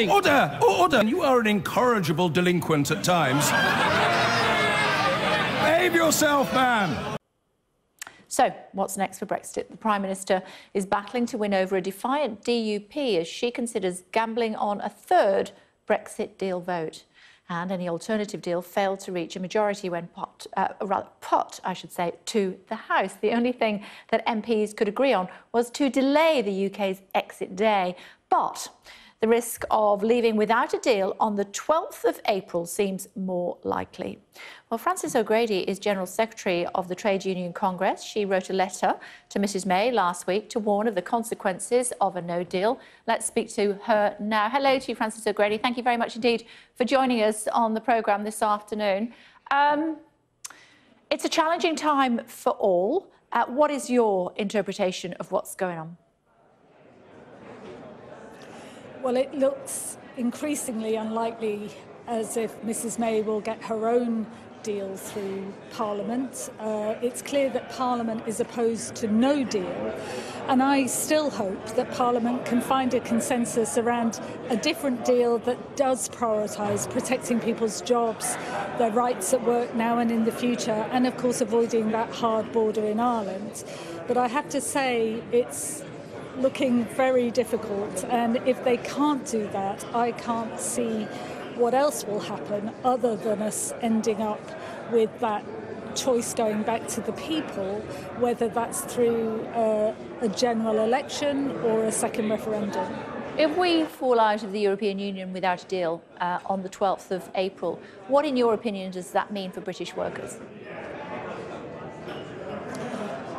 Order! Order! You are an incorrigible delinquent at times. Behave yourself, man! So, what's next for Brexit? The Prime Minister is battling to win over a defiant DUP as she considers gambling on a third Brexit deal vote. And any alternative deal failed to reach a majority when put to the House. The only thing that MPs could agree on was to delay the UK's exit day. But the risk of leaving without a deal on the 12th of April seems more likely. Well, Frances O'Grady is General Secretary of the Trade Union Congress. She wrote a letter to Mrs May last week to warn of the consequences of a no deal. Let's speak to her now. Hello to you, Frances O'Grady. Thank you very much indeed for joining us on the programme this afternoon. It's a challenging time for all. What is your interpretation of what's going on? Well, it looks increasingly unlikely as if Mrs May will get her own deal through Parliament. It's clear that Parliament is opposed to no deal, and I still hope that Parliament can find a consensus around a different deal that does prioritise protecting people's jobs, their rights at work now and in the future, and of course avoiding that hard border in Ireland. But I have to say it's looking very difficult, and if they can't do that, I can't see what else will happen other than us ending up with that choice going back to the people, whether that's through a general election or a second referendum. If we fall out of the European Union without a deal on the 12th of April, what, in your opinion, does that mean for British workers?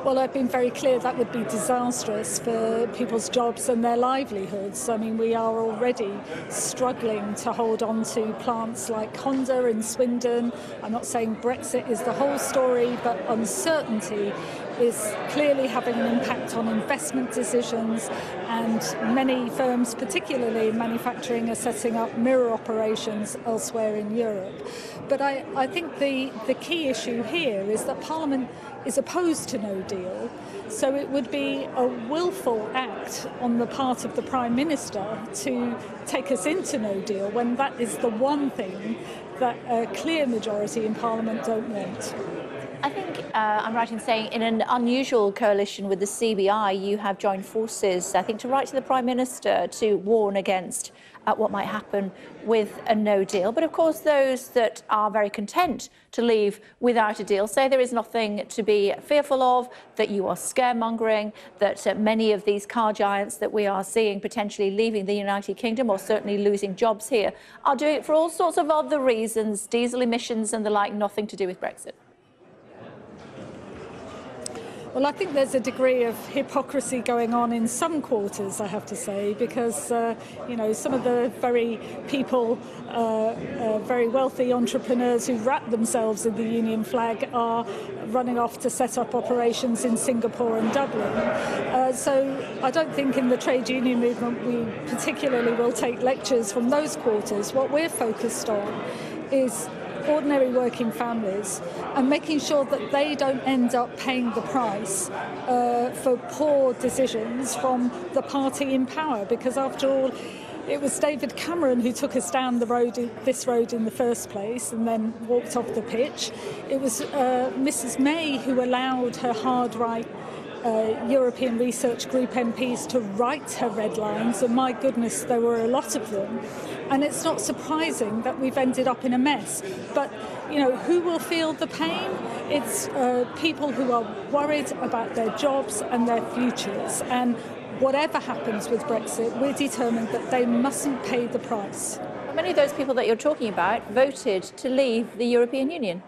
Well, I've been very clear that would be disastrous for people's jobs and their livelihoods. I mean, we are already struggling to hold on to plants like Honda in Swindon. I'm not saying Brexit is the whole story, but uncertainty is clearly having an impact on investment decisions, and many firms, particularly in manufacturing, are setting up mirror operations elsewhere in Europe. But I think the key issue here is that Parliament is opposed to no deal, so it would be a willful act on the part of the Prime Minister to take us into no deal when that is the one thing that a clear majority in Parliament don't want. I think I'm right in saying in an unusual coalition with the CBI, you have joined forces, I think, to write to the Prime Minister to warn against what might happen with a no deal. But of course, those that are very content to leave without a deal say there is nothing to be fearful of, that you are scaremongering, that many of these car giants that we are seeing potentially leaving the United Kingdom or certainly losing jobs here are doing it for all sorts of other reasons, diesel emissions and the like, nothing to do with Brexit. Well, I think there's a degree of hypocrisy going on in some quarters, I have to say, because, you know, some of the very people, very wealthy entrepreneurs who wrap themselves in the Union flag are running off to set up operations in Singapore and Dublin. So I don't think in the trade union movement we particularly will take lectures from those quarters. What we're focused on is ordinary working families and making sure that they don't end up paying the price for poor decisions from the party in power, because after all it was David Cameron who took us down the road, this road in the first place, and then walked off the pitch. It was Mrs May who allowed her hard right European Research Group MPs to write her red lines, and my goodness, there were a lot of them. And it's not surprising that we've ended up in a mess. But, you know, who will feel the pain? It's people who are worried about their jobs and their futures. And whatever happens with Brexit, we're determined that they mustn't pay the price. Many of those people that you're talking about voted to leave the European Union.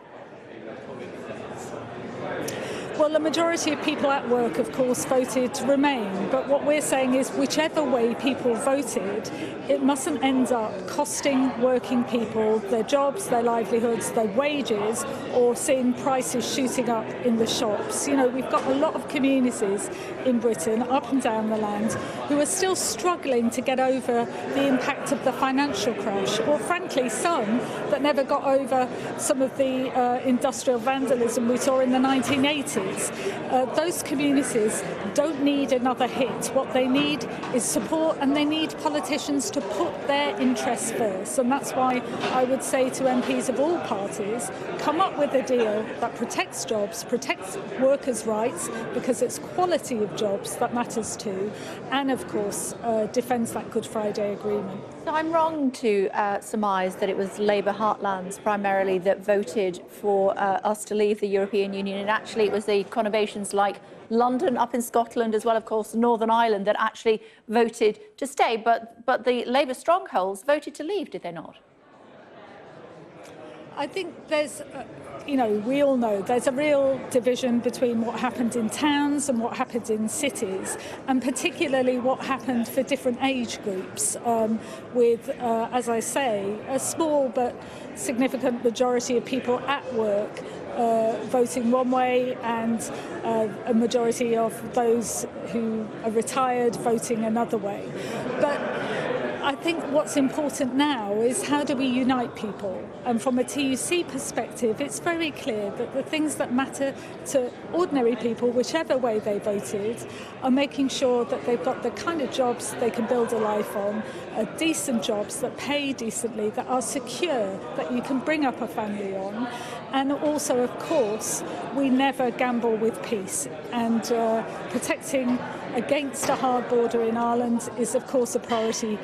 Well, the majority of people at work, of course, voted to remain. But what we're saying is whichever way people voted, it mustn't end up costing working people their jobs, their livelihoods, their wages, or seeing prices shooting up in the shops. You know, we've got a lot of communities in Britain, up and down the land, who are still struggling to get over the impact of the financial crash, or frankly, some that never got over some of the industrial vandalism we saw in the 1980s. communities. Those communities don't need another hit. What they need is support, and they need politicians to put their interests first. And that's why I would say to MPs of all parties, come up with a deal that protects jobs, protects workers' rights, because it's quality of jobs that matters too, and of course defends that Good Friday Agreement. So I'm wrong to surmise that it was Labour heartlands primarily that voted for us to leave the European Union, and actually it was the conurbations like London, up in Scotland, as well, of course, Northern Ireland, that actually voted to stay. But the Labour strongholds voted to leave, did they not? I think there's, we all know there's a real division between what happened in towns and what happened in cities, and particularly what happened for different age groups, with, as I say, a small but significant majority of people at work voting one way, and a majority of those who are retired voting another way. But I think what's important now is how do we unite people? And from a TUC perspective, it's very clear that the things that matter to ordinary people, whichever way they voted, are making sure that they've got the kind of jobs they can build a life on, decent jobs that pay decently, that are secure, that you can bring up a family on. And also, of course, we never gamble with peace. And protecting against a hard border in Ireland is, of course, a priority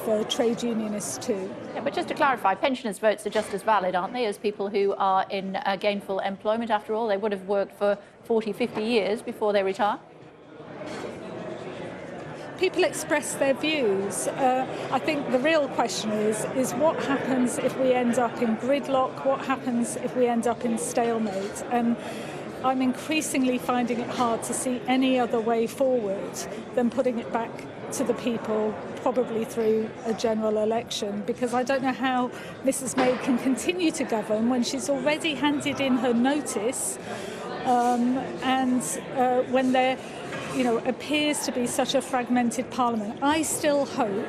for trade unionists too. Yeah, but just to clarify, pensioners' votes are just as valid, aren't they, as people who are in gainful employment? After all, they would have worked for 40, 50 years before they retire. People express their views. I think the real question is what happens if we end up in gridlock? What happens if we end up in stalemate? And I'm increasingly finding it hard to see any other way forward than putting it back to the people, probably through a general election, because I don't know how Mrs May can continue to govern when she's already handed in her notice, and when there appears to be such a fragmented Parliament. I still hope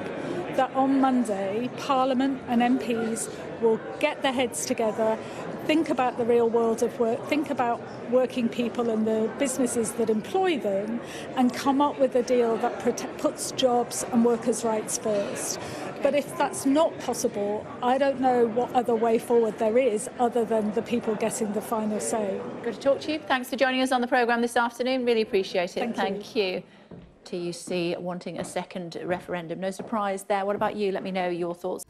that on Monday, Parliament and MPs will get their heads together, think about the real world of work, think about working people and the businesses that employ them, and come up with a deal that puts jobs and workers' rights first. But if that's not possible, I don't know what other way forward there is other than the people getting the final say. Good to talk to you. Thanks for joining us on the programme this afternoon. Really appreciate it. Thank you. TUC wanting a second referendum. No surprise there. What about you? Let me know your thoughts.